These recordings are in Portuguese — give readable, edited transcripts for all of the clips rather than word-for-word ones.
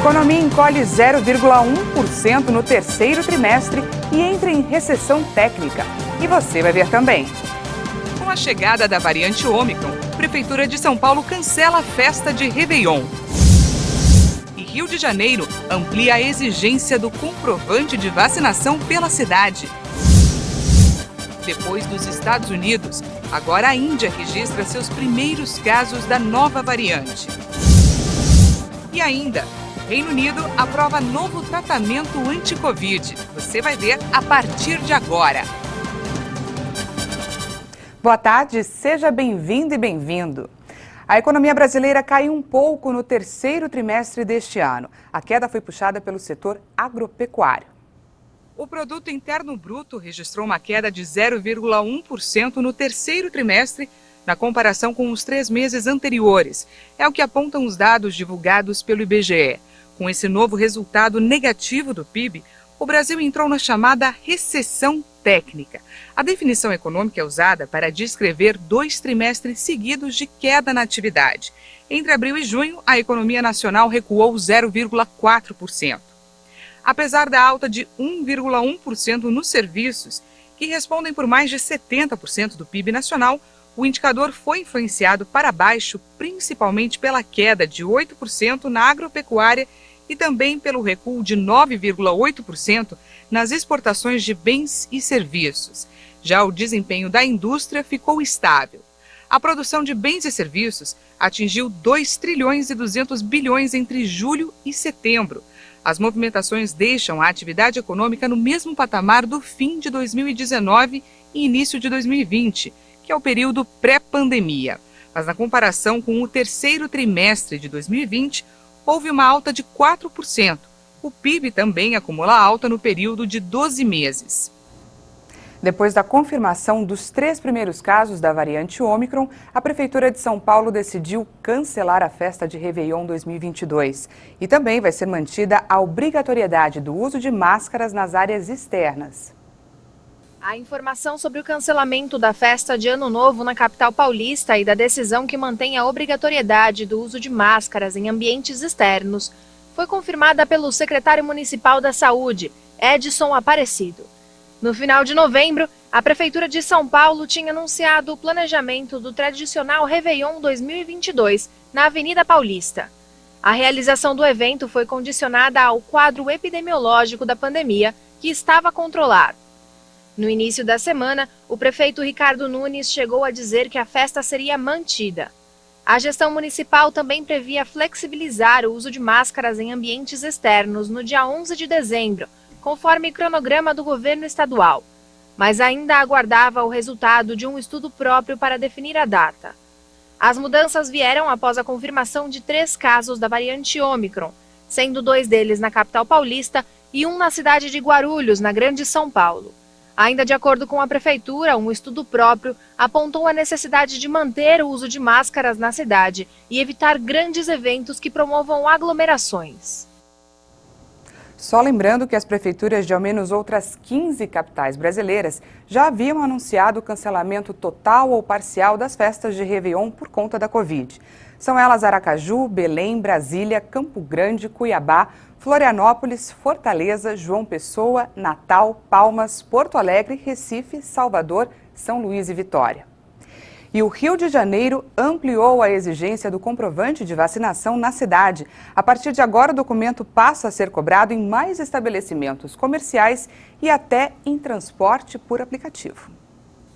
economia encolhe 0,1% no terceiro trimestre e entra em recessão técnica. E você vai ver também. Com a chegada da variante Ômicron, a Prefeitura de São Paulo cancela a festa de Réveillon. E Rio de Janeiro amplia a exigência do comprovante de vacinação pela cidade. Depois dos Estados Unidos, agora a Índia registra seus primeiros casos da nova variante. E ainda, o Reino Unido aprova novo tratamento anti-Covid. Você vai ver a partir de agora. Boa tarde, seja bem-vindo e bem-vindo. A economia brasileira caiu um pouco no terceiro trimestre deste ano. A queda foi puxada pelo setor agropecuário. O Produto Interno Bruto registrou uma queda de 0,1% no terceiro trimestre, na comparação com os 3 meses anteriores. É o que apontam os dados divulgados pelo IBGE. Com esse novo resultado negativo do PIB, o Brasil entrou na chamada recessão técnica. A definição econômica é usada para descrever 2 trimestres seguidos de queda na atividade. Entre abril e junho, a economia nacional recuou 0,4%. Apesar da alta de 1,1% nos serviços, que respondem por mais de 70% do PIB nacional, o indicador foi influenciado para baixo principalmente pela queda de 8% na agropecuária e também pelo recuo de 9,8% nas exportações de bens e serviços. Já o desempenho da indústria ficou estável. A produção de bens e serviços atingiu 2 trilhões e 200 bilhões entre julho e setembro. As movimentações deixam a atividade econômica no mesmo patamar do fim de 2019 e início de 2020, que é o período pré-pandemia. Mas na comparação com o terceiro trimestre de 2020, houve uma alta de 4%. O PIB também acumula alta no período de 12 meses. Depois da confirmação dos 3 primeiros casos da variante Ômicron, a Prefeitura de São Paulo decidiu cancelar a festa de Réveillon 2022. E também vai ser mantida a obrigatoriedade do uso de máscaras nas áreas externas. A informação sobre o cancelamento da festa de Ano Novo na capital paulista e da decisão que mantém a obrigatoriedade do uso de máscaras em ambientes externos foi confirmada pelo secretário municipal da Saúde, Edson Aparecido. No final de novembro, a Prefeitura de São Paulo tinha anunciado o planejamento do tradicional Réveillon 2022 na Avenida Paulista. A realização do evento foi condicionada ao quadro epidemiológico da pandemia, que estava controlado. No início da semana, o prefeito Ricardo Nunes chegou a dizer que a festa seria mantida. A gestão municipal também previa flexibilizar o uso de máscaras em ambientes externos no dia 11 de dezembro, conforme cronograma do governo estadual, mas ainda aguardava o resultado de um estudo próprio para definir a data. As mudanças vieram após a confirmação de 3 casos da variante Ômicron, sendo 2 deles na capital paulista e 1 na cidade de Guarulhos, na Grande São Paulo. Ainda de acordo com a Prefeitura, um estudo próprio apontou a necessidade de manter o uso de máscaras na cidade e evitar grandes eventos que promovam aglomerações. Só lembrando que as prefeituras de ao menos outras 15 capitais brasileiras já haviam anunciado o cancelamento total ou parcial das festas de Réveillon por conta da Covid. São elas Aracaju, Belém, Brasília, Campo Grande, Cuiabá, Florianópolis, Fortaleza, João Pessoa, Natal, Palmas, Porto Alegre, Recife, Salvador, São Luís e Vitória. E o Rio de Janeiro ampliou a exigência do comprovante de vacinação na cidade. A partir de agora, o documento passa a ser cobrado em mais estabelecimentos comerciais e até em transporte por aplicativo.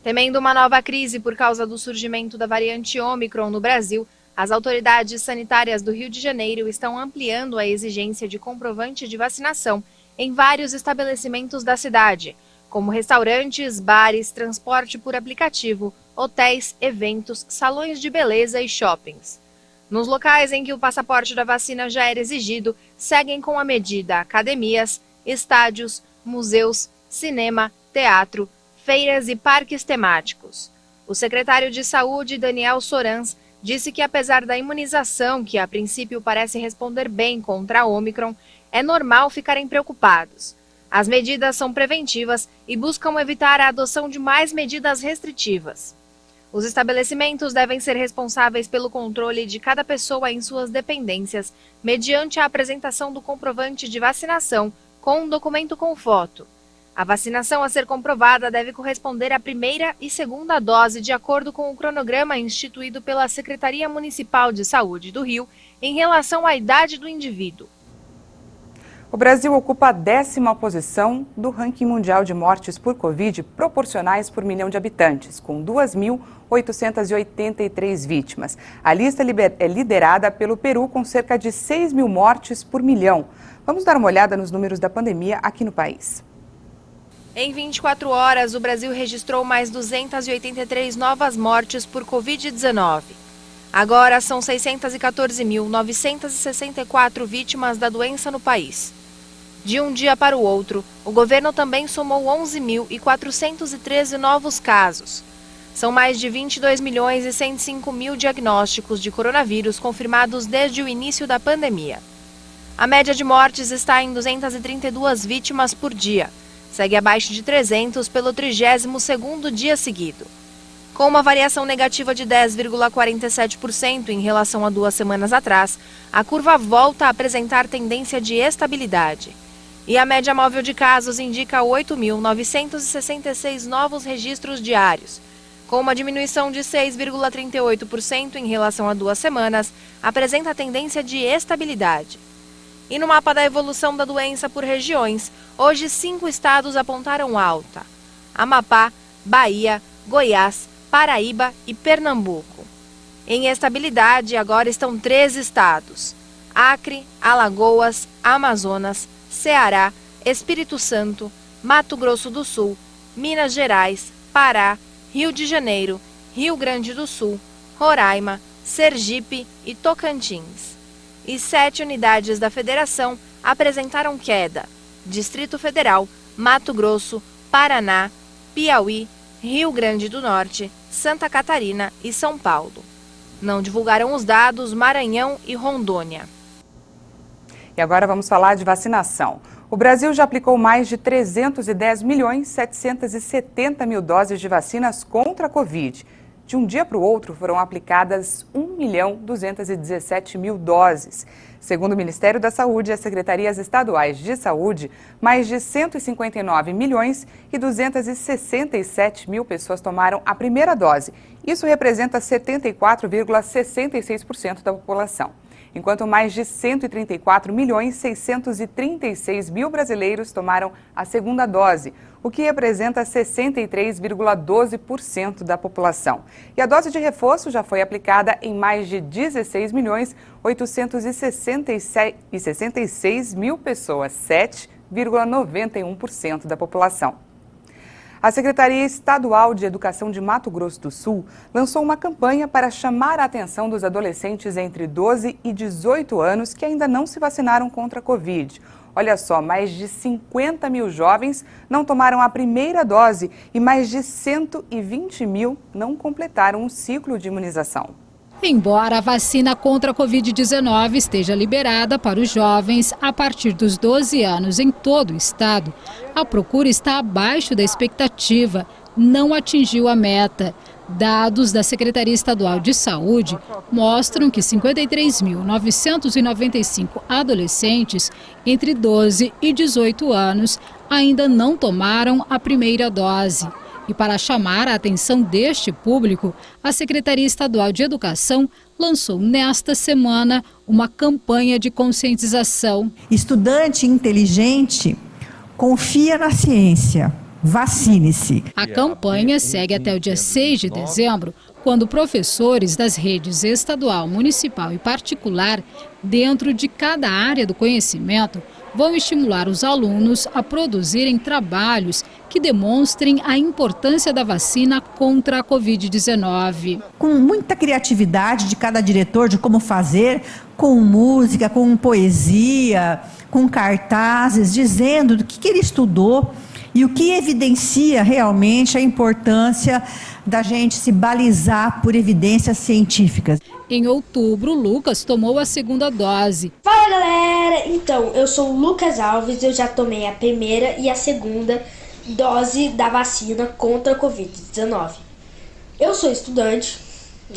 Temendo uma nova crise por causa do surgimento da variante Ômicron no Brasil, as autoridades sanitárias do Rio de Janeiro estão ampliando a exigência de comprovante de vacinação em vários estabelecimentos da cidade, como restaurantes, bares, transporte por aplicativo, hotéis, eventos, salões de beleza e shoppings. Nos locais em que o passaporte da vacina já era exigido, seguem com a medida academias, estádios, museus, cinema, teatro, feiras e parques temáticos. O secretário de Saúde, Daniel Sorans, disse que apesar da imunização, que a princípio parece responder bem contra a Ômicron, é normal ficarem preocupados. As medidas são preventivas e buscam evitar a adoção de mais medidas restritivas. Os estabelecimentos devem ser responsáveis pelo controle de cada pessoa em suas dependências, mediante a apresentação do comprovante de vacinação com um documento com foto. A vacinação a ser comprovada deve corresponder à primeira e segunda dose, de acordo com o cronograma instituído pela Secretaria Municipal de Saúde do Rio, em relação à idade do indivíduo. O Brasil ocupa a 10ª posição do ranking mundial de mortes por Covid proporcionais por milhão de habitantes, com 2.883 vítimas. A lista é liderada pelo Peru, com cerca de 6.000 mortes por milhão. Vamos dar uma olhada nos números da pandemia aqui no país. Em 24 horas, o Brasil registrou mais 283 novas mortes por Covid-19. Agora são 614.964 vítimas da doença no país. De um dia para o outro, o governo também somou 11.413 novos casos. São mais de 22.105.000 diagnósticos de coronavírus confirmados desde o início da pandemia. A média de mortes está em 232 vítimas por dia. Segue abaixo de 300 pelo 32º dia seguido. Com uma variação negativa de 10,47% em relação a 2 semanas atrás, a curva volta a apresentar tendência de estabilidade. E a média móvel de casos indica 8.966 novos registros diários. Com uma diminuição de 6,38% em relação a 2 semanas, apresenta tendência de estabilidade. E no mapa da evolução da doença por regiões, hoje 5 estados apontaram alta: Amapá, Bahia, Goiás, Paraíba e Pernambuco. Em estabilidade, agora estão 3 estados: Acre, Alagoas, Amazonas, Ceará, Espírito Santo, Mato Grosso do Sul, Minas Gerais, Pará, Rio de Janeiro, Rio Grande do Sul, Roraima, Sergipe e Tocantins. E 7 unidades da federação apresentaram queda: Distrito Federal, Mato Grosso, Paraná, Piauí, Rio Grande do Norte, Santa Catarina e São Paulo. Não divulgaram os dados Maranhão e Rondônia. E agora vamos falar de vacinação. O Brasil já aplicou mais de 310.770.000 doses de vacinas contra a Covid. De um dia para o outro, foram aplicadas 1.217.000 doses. Segundo o Ministério da Saúde e as secretarias estaduais de saúde, mais de 159.267.000 pessoas tomaram a primeira dose. Isso representa 74,66% da população. Enquanto mais de 134.636.000 brasileiros tomaram a segunda dose, o que representa 63,12% da população. E a dose de reforço já foi aplicada em mais de 16.866.000 pessoas, 7,91% da população. A Secretaria Estadual de Educação de Mato Grosso do Sul lançou uma campanha para chamar a atenção dos adolescentes entre 12 e 18 anos que ainda não se vacinaram contra a Covid. Olha só, mais de 50.000 jovens não tomaram a primeira dose e mais de 120.000 não completaram o ciclo de imunização. Embora a vacina contra a Covid-19 esteja liberada para os jovens a partir dos 12 anos em todo o estado, a procura está abaixo da expectativa, não atingiu a meta. Dados da Secretaria Estadual de Saúde mostram que 53.995 adolescentes entre 12 e 18 anos ainda não tomaram a primeira dose. E para chamar a atenção deste público, a Secretaria Estadual de Educação lançou nesta semana uma campanha de conscientização. Estudante inteligente confia na ciência. Vacine-se. A campanha segue até o dia 6 de dezembro, quando professores das redes estadual, municipal e particular, dentro de cada área do conhecimento, vão estimular os alunos a produzirem trabalhos que demonstrem a importância da vacina contra a Covid-19. Com muita criatividade de cada diretor de como fazer, com música, com poesia, com cartazes, dizendo do que ele estudou e o que evidencia realmente a importância da gente se balizar por evidências científicas. Em outubro, Lucas tomou a segunda dose. Fala galera, então eu sou o Lucas Alves, eu já tomei a primeira e a segunda dose da vacina contra a Covid-19. Eu sou estudante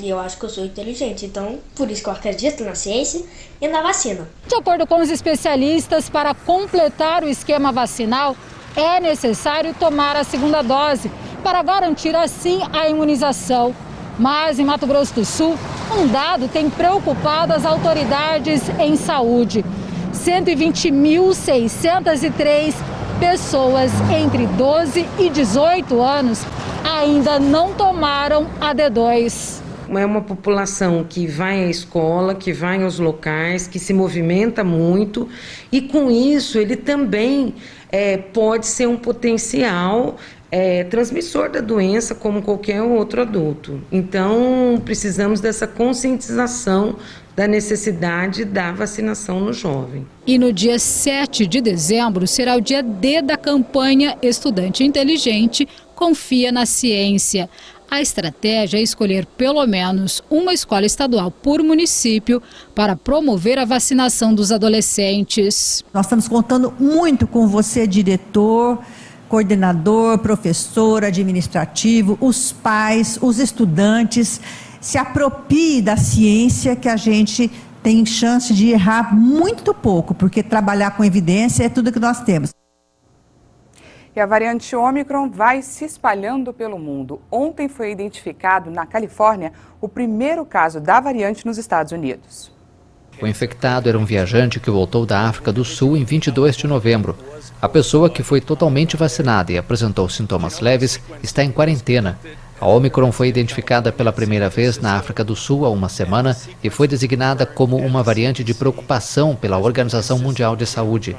e eu acho que eu sou inteligente, então por isso que eu acredito na ciência e na vacina. De acordo com os especialistas, para completar o esquema vacinal, é necessário tomar a segunda dose, para garantir assim a imunização. Mas em Mato Grosso do Sul, um dado tem preocupado as autoridades em saúde. 120.603 pessoas entre 12 e 18 anos ainda não tomaram a D2. É uma população que vai à escola, que vai aos locais, que se movimenta muito e com isso ele também pode ser um potencial transmissor da doença como qualquer outro adulto. Então precisamos dessa conscientização da necessidade da vacinação no jovem. E no dia 7 de dezembro será o dia D da campanha Estudante Inteligente Confia na Ciência. A estratégia é escolher pelo menos uma escola estadual por município para promover a vacinação dos adolescentes. Nós estamos contando muito com você, diretor, coordenador, professor, administrativo, os pais, os estudantes. Se aproprie da ciência, que a gente tem chance de errar muito pouco, porque trabalhar com evidência é tudo que nós temos. E a variante Ômicron vai se espalhando pelo mundo. Ontem foi identificado na Califórnia o primeiro caso da variante nos Estados Unidos. O infectado era um viajante que voltou da África do Sul em 22 de novembro. A pessoa, que foi totalmente vacinada e apresentou sintomas leves, está em quarentena. A Ômicron foi identificada pela primeira vez na África do Sul há uma semana e foi designada como uma variante de preocupação pela Organização Mundial de Saúde.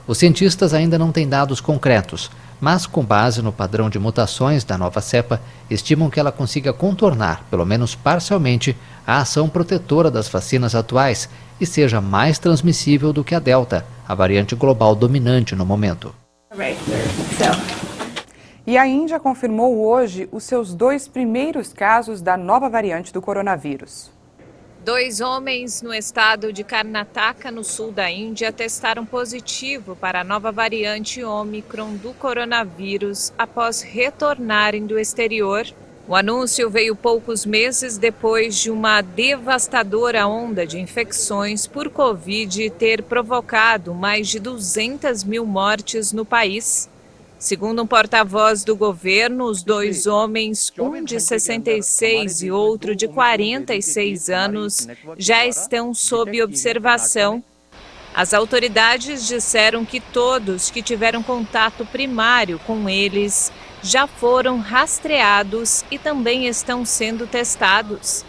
Os cientistas ainda não têm dados concretos, mas com base no padrão de mutações da nova cepa, estimam que ela consiga contornar, pelo menos parcialmente, a ação protetora das vacinas atuais e seja mais transmissível do que a Delta, a variante global dominante no momento. E a Índia confirmou hoje os seus 2 primeiros casos da nova variante do coronavírus. 2 homens no estado de Karnataka, no sul da Índia, testaram positivo para a nova variante Ômicron do coronavírus após retornarem do exterior. O anúncio veio poucos meses depois de uma devastadora onda de infecções por Covid ter provocado mais de 200 mil mortes no país. Segundo um porta-voz do governo, os 2 homens, um de 66 e outro de 46 anos, já estão sob observação. As autoridades disseram que todos que tiveram contato primário com eles já foram rastreados e também estão sendo testados.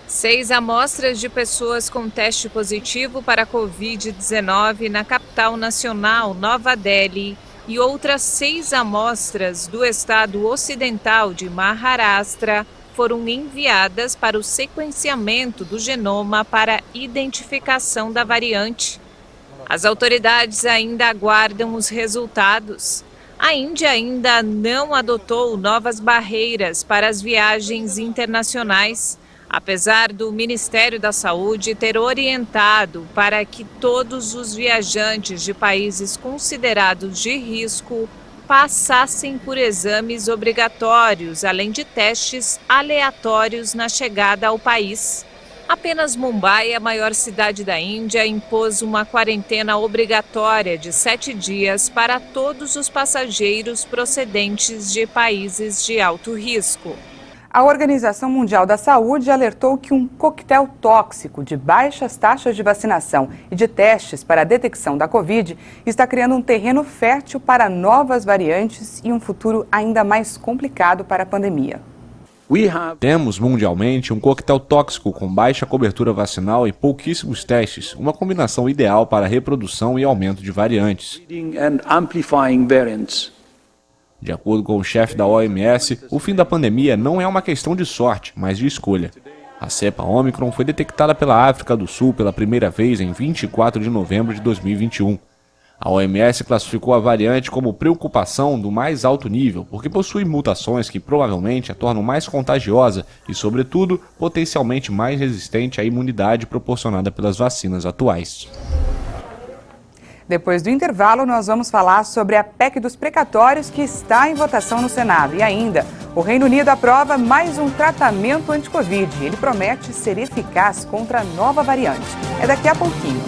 6 amostras de pessoas com teste positivo para a Covid-19 na capital nacional, Nova Delhi, e outras 6 amostras do estado ocidental de Maharashtra foram enviadas para o sequenciamento do genoma para identificação da variante. As autoridades ainda aguardam os resultados. A Índia ainda não adotou novas barreiras para as viagens internacionais, apesar do Ministério da Saúde ter orientado para que todos os viajantes de países considerados de risco passassem por exames obrigatórios, além de testes aleatórios na chegada ao país. Apenas Mumbai, a maior cidade da Índia, impôs uma quarentena obrigatória de 7 dias para todos os passageiros procedentes de países de alto risco. A Organização Mundial da Saúde alertou que um coquetel tóxico de baixas taxas de vacinação e de testes para a detecção da Covid está criando um terreno fértil para novas variantes e um futuro ainda mais complicado para a pandemia. Temos mundialmente um coquetel tóxico com baixa cobertura vacinal e pouquíssimos testes, uma combinação ideal para a reprodução e aumento de variantes. De acordo com o chefe da OMS, o fim da pandemia não é uma questão de sorte, mas de escolha. A cepa Ômicron foi detectada pela África do Sul pela primeira vez em 24 de novembro de 2021. A OMS classificou a variante como preocupação do mais alto nível, porque possui mutações que provavelmente a tornam mais contagiosa e, sobretudo, potencialmente mais resistente à imunidade proporcionada pelas vacinas atuais. Depois do intervalo, nós vamos falar sobre a PEC dos precatórios que está em votação no Senado e ainda O Reino Unido aprova mais um tratamento anti-Covid. Ele promete ser eficaz contra a nova variante. É daqui a pouquinho.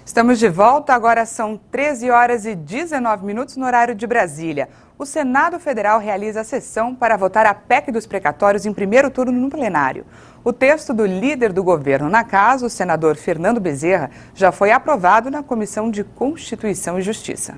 Estamos de volta, agora são 13 horas e 19 minutos no horário de Brasília. O Senado Federal realiza a sessão para votar a PEC dos precatórios em primeiro turno no plenário. O texto do líder do governo na casa, o senador Fernando Bezerra, já foi aprovado na Comissão de Constituição e Justiça.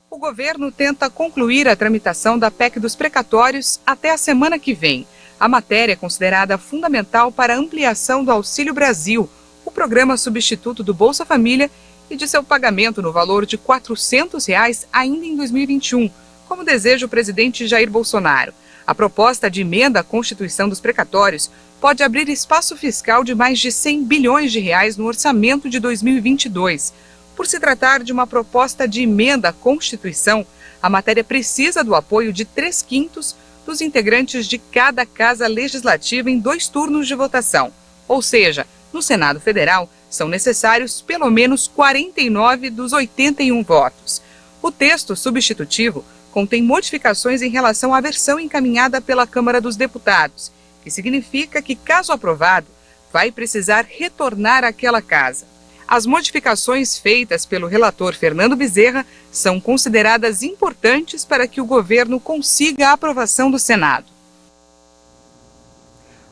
O governo tenta concluir a tramitação da PEC dos precatórios até a semana que vem. A matéria é considerada fundamental para a ampliação do Auxílio Brasil, o programa substituto do Bolsa Família, e de seu pagamento no valor de R$ 400 ainda em 2021, como deseja o presidente Jair Bolsonaro. A proposta de emenda à Constituição dos precatórios pode abrir espaço fiscal de mais de R$ 100 bilhões no orçamento de 2022. Por se tratar de uma proposta de emenda à Constituição, a matéria precisa do apoio de 3/5 dos integrantes de cada casa legislativa em 2 turnos de votação, ou seja, no Senado Federal, são necessários pelo menos 49 dos 81 votos. O texto substitutivo contém modificações em relação à versão encaminhada pela Câmara dos Deputados, que significa que, caso aprovado, vai precisar retornar àquela casa. As modificações feitas pelo relator Fernando Bezerra são consideradas importantes para que o governo consiga a aprovação do Senado.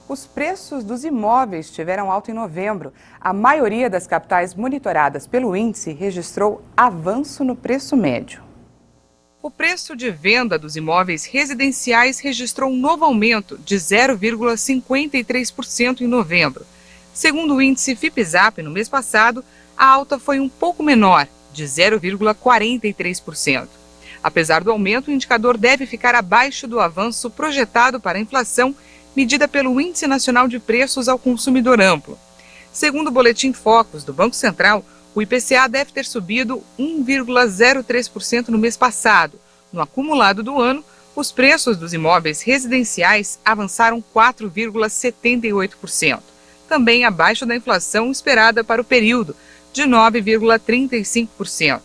Os preços dos imóveis tiveram alta em novembro. A maioria das capitais monitoradas pelo índice registrou avanço no preço médio. O preço de venda dos imóveis residenciais registrou um novo aumento de 0,53% em novembro. Segundo o índice FIPZAP, no mês passado, a alta foi um pouco menor, de 0,43%. Apesar do aumento, o indicador deve ficar abaixo do avanço projetado para a inflação, medida pelo Índice Nacional de Preços ao Consumidor Amplo. Segundo o Boletim Focus do Banco Central, o IPCA deve ter subido 1,03% no mês passado. No acumulado do ano, os preços dos imóveis residenciais avançaram 4,78%, também abaixo da inflação esperada para o período, de 9,35%.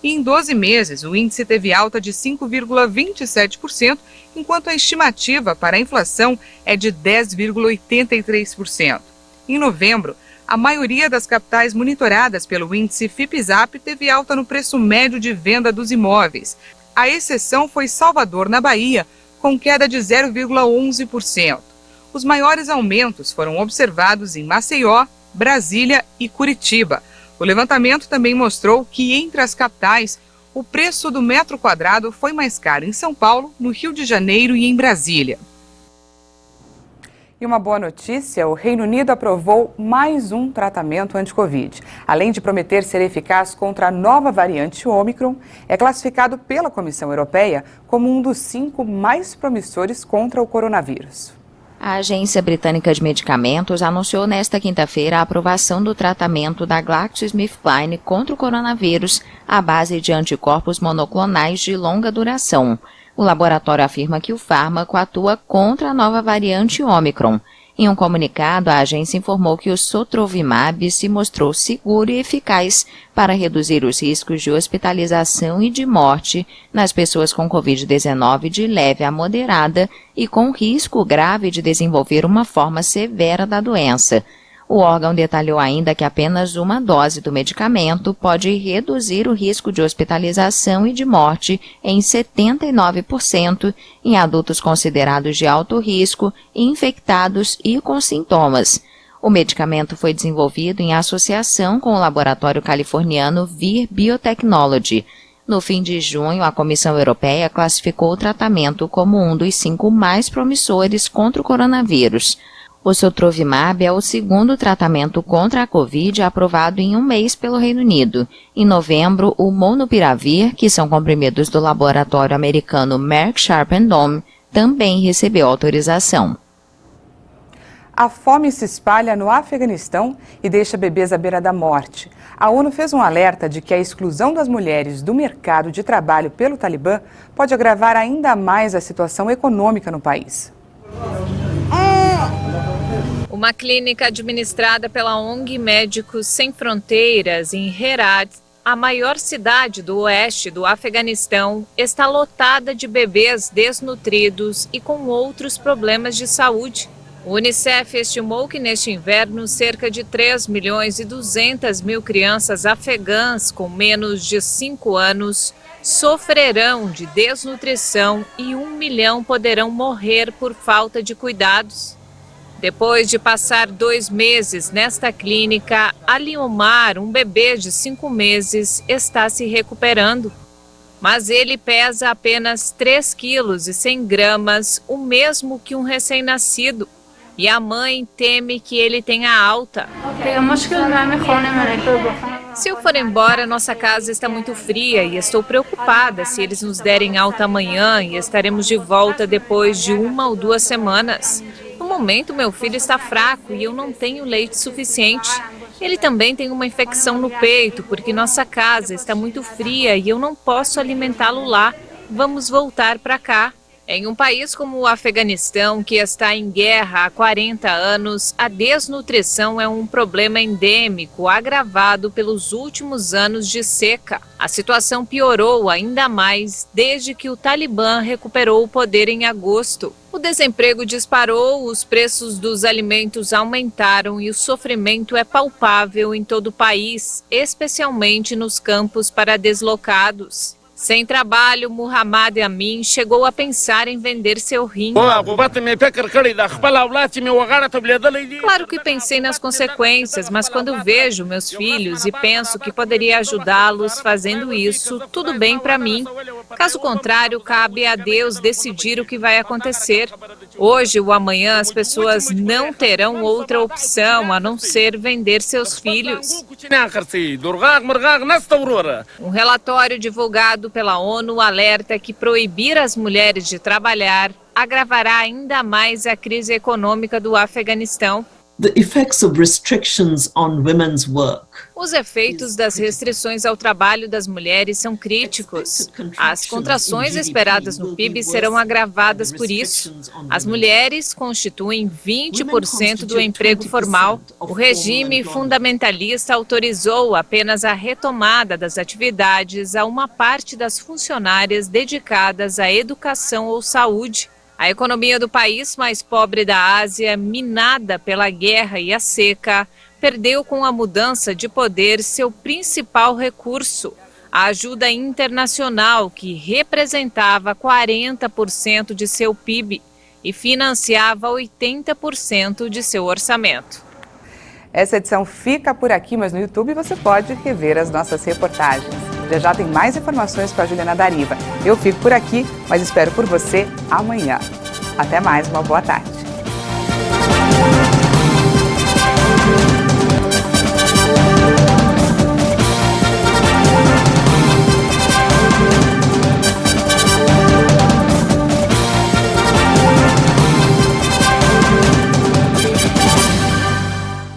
E em 12 meses, o índice teve alta de 5,27%, enquanto a estimativa para a inflação é de 10,83%. Em novembro, a maioria das capitais monitoradas pelo índice FIPZAP teve alta no preço médio de venda dos imóveis. A exceção foi Salvador, na Bahia, com queda de 0,11%. Os maiores aumentos foram observados em Maceió, Brasília e Curitiba. O levantamento também mostrou que, entre as capitais, o preço do metro quadrado foi mais caro em São Paulo, no Rio de Janeiro e em Brasília. E uma boa notícia, o Reino Unido aprovou mais um tratamento anti-Covid. Além de prometer ser eficaz contra a nova variante Ômicron, é classificado pela Comissão Europeia como um dos 5 mais promissores contra o coronavírus. A Agência Britânica de Medicamentos anunciou nesta quinta-feira a aprovação do tratamento da GlaxoSmithKline contra o coronavírus à base de anticorpos monoclonais de longa duração. O laboratório afirma que o fármaco atua contra a nova variante Ômicron. Em um comunicado, a agência informou que o sotrovimab se mostrou seguro e eficaz para reduzir os riscos de hospitalização e de morte nas pessoas com Covid-19 de leve a moderada e com risco grave de desenvolver uma forma severa da doença. O órgão detalhou ainda que apenas uma dose do medicamento pode reduzir o risco de hospitalização e de morte em 79% em adultos considerados de alto risco, infectados e com sintomas. O medicamento foi desenvolvido em associação com o laboratório californiano Vir Biotechnology. No fim de junho, a Comissão Europeia classificou o tratamento como um dos 5 mais promissores contra o coronavírus. O sotrovimab é o segundo tratamento contra a Covid aprovado em um mês pelo Reino Unido. Em novembro, o Molnupiravir, que são comprimidos do laboratório americano Merck Sharp & Dohme, também recebeu autorização. A fome se espalha no Afeganistão e deixa bebês à beira da morte. A ONU fez um alerta de que a exclusão das mulheres do mercado de trabalho pelo Talibã pode agravar ainda mais a situação econômica no país. Uma clínica administrada pela ONG Médicos Sem Fronteiras em Herat, a maior cidade do oeste do Afeganistão, está lotada de bebês desnutridos e com outros problemas de saúde. O Unicef estimou que neste inverno cerca de 3.200.000 crianças afegãs com menos de 5 anos sofrerão de desnutrição e 1 milhão poderão morrer por falta de cuidados. Depois de passar 2 meses nesta clínica, Ali Omar, um bebê de 5 meses, está se recuperando. Mas ele pesa apenas 3,1 kg, o mesmo que um recém-nascido. E a mãe teme que ele tenha alta. Se eu for embora, nossa casa está muito fria e estou preocupada se eles nos derem alta amanhã e estaremos de volta depois de 1 ou 2 semanas. No momento, meu filho está fraco e eu não tenho leite suficiente. Ele também tem uma infecção no peito, porque nossa casa está muito fria e eu não posso alimentá-lo lá. Vamos voltar para cá. Em um país como o Afeganistão, que está em guerra há 40 anos, a desnutrição é um problema endêmico, agravado pelos últimos anos de seca. A situação piorou ainda mais desde que o Talibã recuperou o poder em agosto. O desemprego disparou, os preços dos alimentos aumentaram e o sofrimento é palpável em todo o país, especialmente nos campos para deslocados. Sem trabalho, Muhammad Amin chegou a pensar em vender seu rim. Claro que pensei nas consequências, mas quando vejo meus filhos e penso que poderia ajudá-los fazendo isso, tudo bem para mim. Caso contrário, cabe a Deus decidir o que vai acontecer. Hoje ou amanhã as pessoas não terão outra opção a não ser vender seus filhos. Um relatório divulgado pela ONU alerta que proibir as mulheres de trabalhar agravará ainda mais a crise econômica do Afeganistão. The effects of restrictions on women's work. Os efeitos das restrições ao trabalho das mulheres são críticos. As contrações esperadas no PIB serão agravadas por isso. As mulheres constituem 20% do emprego formal. O regime fundamentalista autorizou apenas a retomada das atividades a uma parte das funcionárias dedicadas à educação ou saúde. A economia do país mais pobre da Ásia, minada pela guerra e a seca, perdeu com a mudança de poder seu principal recurso, a ajuda internacional, que representava 40% de seu PIB e financiava 80% de seu orçamento. Essa edição fica por aqui, mas no YouTube você pode rever as nossas reportagens. Já tem mais informações com a Juliana Dariva. Eu fico por aqui, mas espero por você amanhã. Até mais, uma boa tarde.